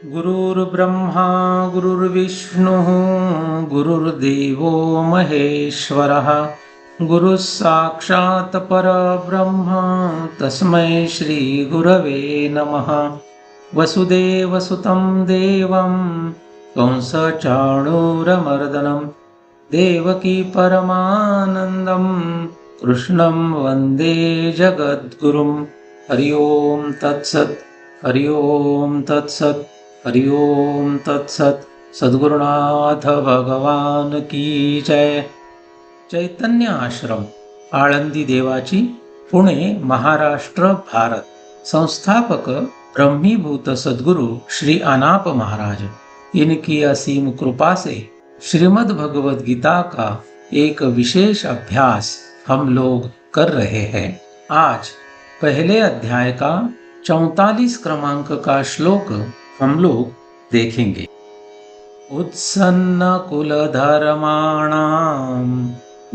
गुरुर्ब्रह्मा गुरुर्विष्णुः गुरुर्देवो महेश्वरः गुरुः साक्षात् परब्रह्म तस्मै श्रीगुरवे नमः। वसुदेवसुतं देवं कंसचाणूरमर्दनं देवकी परमानन्दं कृष्णं वन्दे जगद्गुरुं। हरि ओं तत्सत् हरि ओं तत्सत् हरि ओम तत्सत। सद्गुरुनाथ भगवान की जय। चैतन्य आश्रम आळंदी देवाची, पुणे, महाराष्ट्र, भारत। संस्थापक ब्रह्मीभूत सद्गुरु श्री अनाप महाराज। इनकी असीम कृपा से श्रीमद् भगवद गीता का एक विशेष अभ्यास हम लोग कर रहे हैं। आज पहले अध्याय का 44 क्रमांक का श्लोक हम लोग देखेंगे। उत्सन्न कुलधर्माणां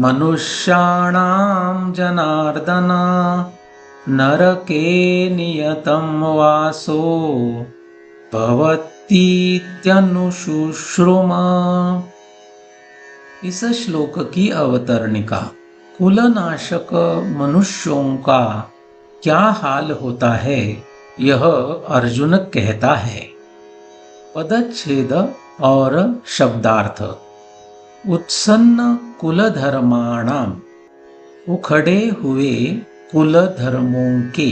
मनुष्याणां जनार्दन नरके नियतं वासो भवतीत्यनुशुश्रुम। इस श्लोक की अवतरणिका। कुलनाशक मनुष्यों का क्या हाल होता है, यह अर्जुन कहता है। पदच्छेद और शब्दार्थ। उत्सन्न कुलधर्माणाम, उखड़े हुए कुल धर्मों के।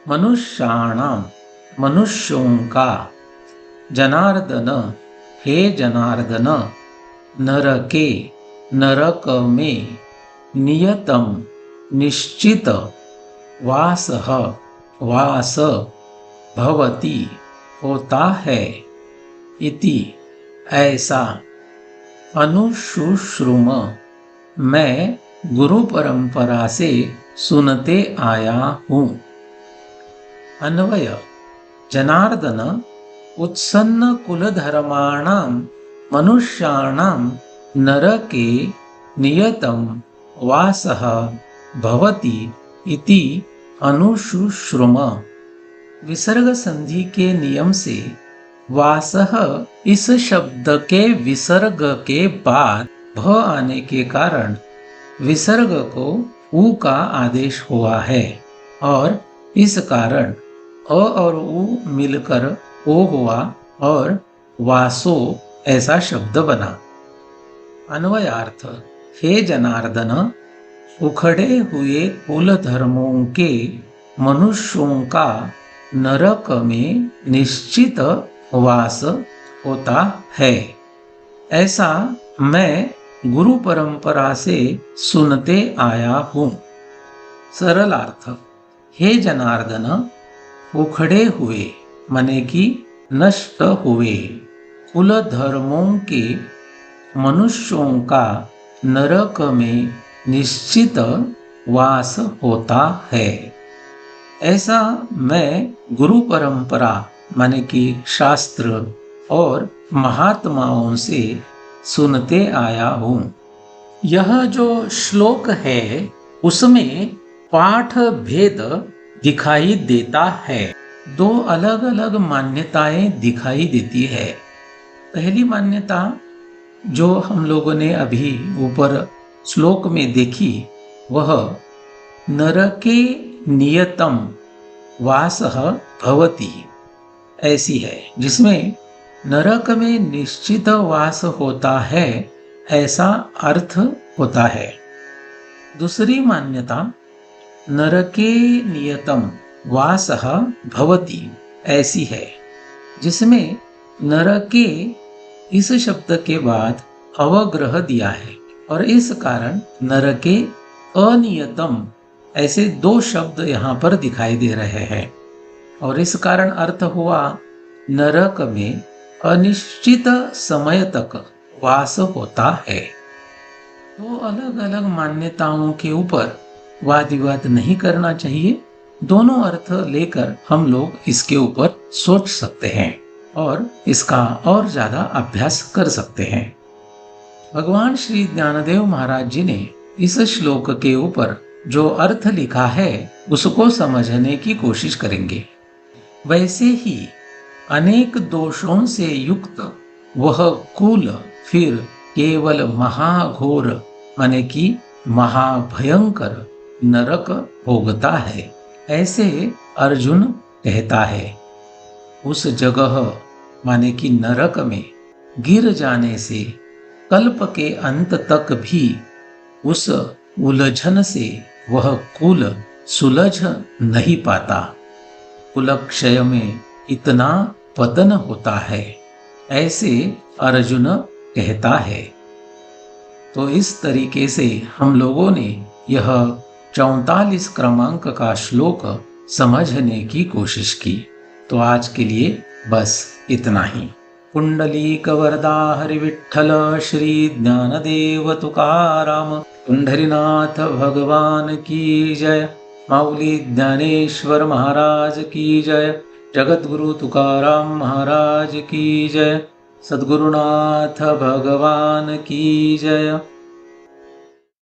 मनुष्याणाम, मनुष्यों का। जनार्दन, हे जनार्दन। नरके, नरक में। नियतम, निश्चित। वासः, वास। भवति, होता है। इति, ऐसा। अनुशुश्रुम, मैं गुरु परंपरा से सुनते आया हूँ। अन्वय। जनार्दन उत्सन्न कुलधर्माणां मनुष्याणां नरके नियतं वासः भवति इति अनुशुश्रुम। विसर्ग संधि के नियम से वासः इस शब्द के विसर्ग के बाद भ आने के कारण विसर्ग को उ का आदेश हुआ है और इस कारण अ और उ मिलकर ओ हुआ और वासो ऐसा शब्द बना। अन्वयार्थ। हे जनार्दन, उखड़े हुए कुल धर्मों के मनुष्यों का नरक में निश्चित वास होता है, ऐसा मैं गुरु परंपरा से सुनते आया हूँ। सरलार्थ। हे जनार्दन, उखड़े हुए माने कि नष्ट हुए कुल धर्मों के मनुष्यों का नरक में निश्चित वास होता है, ऐसा मैं गुरु परंपरा माने कि शास्त्र और महात्माओं से सुनते आया हूँ। यह जो श्लोक है उसमें पाठ भेद दिखाई देता है। दो अलग अलग मान्यताएं दिखाई देती है। पहली मान्यता जो हम लोगों ने अभी ऊपर श्लोक में देखी, वह नरके नियतम वासः भवति ऐसी है, जिसमें नरक में निश्चित वास होता है ऐसा अर्थ होता है। दूसरी मान्यता नरके नियतम वासः भवति ऐसी है, जिसमें नरके इस शब्द के बाद अवग्रह दिया है और इस कारण नरके अनियतम ऐसे दो शब्द यहाँ पर दिखाई दे रहे हैं और इस कारण अर्थ हुआ नरक में अनिश्चित समय तक वास होता है। तो अलग अलग मान्यताओं के ऊपर वाद विवाद नहीं करना चाहिए। दोनों अर्थ लेकर हम लोग इसके ऊपर सोच सकते हैं और इसका और ज्यादा अभ्यास कर सकते हैं। भगवान श्री ज्ञानदेव महाराज जी ने इस श्लोक के ऊपर जो अर्थ लिखा है उसको समझने की कोशिश करेंगे। वैसे ही अनेक दोषों से युक्त वह कुल फिर केवल महाघोर माने कि महाभयंकर नरक भोगता है, ऐसे अर्जुन कहता है। उस जगह माने कि नरक में गिर जाने से कल्प के अंत तक भी उस उलझन से वह कुल सुलझ नहीं पाता। कुलक्षय में इतना पतन होता है, ऐसे अर्जुन कहता है। तो इस तरीके से हम लोगों ने यह 44 क्रमांक का श्लोक समझने की कोशिश की। तो आज के लिए बस इतना ही। पुंडलीक वरदा हरि विठ्ठल श्री ज्ञानदेव तुकाराम पंढरीनाथ भगवान की जय। माऊली ज्ञानेश्वर महाराज की जय। जगद्गुरु तुकाराम महाराज की जय। सद्गुरुनाथ भगवान की जय।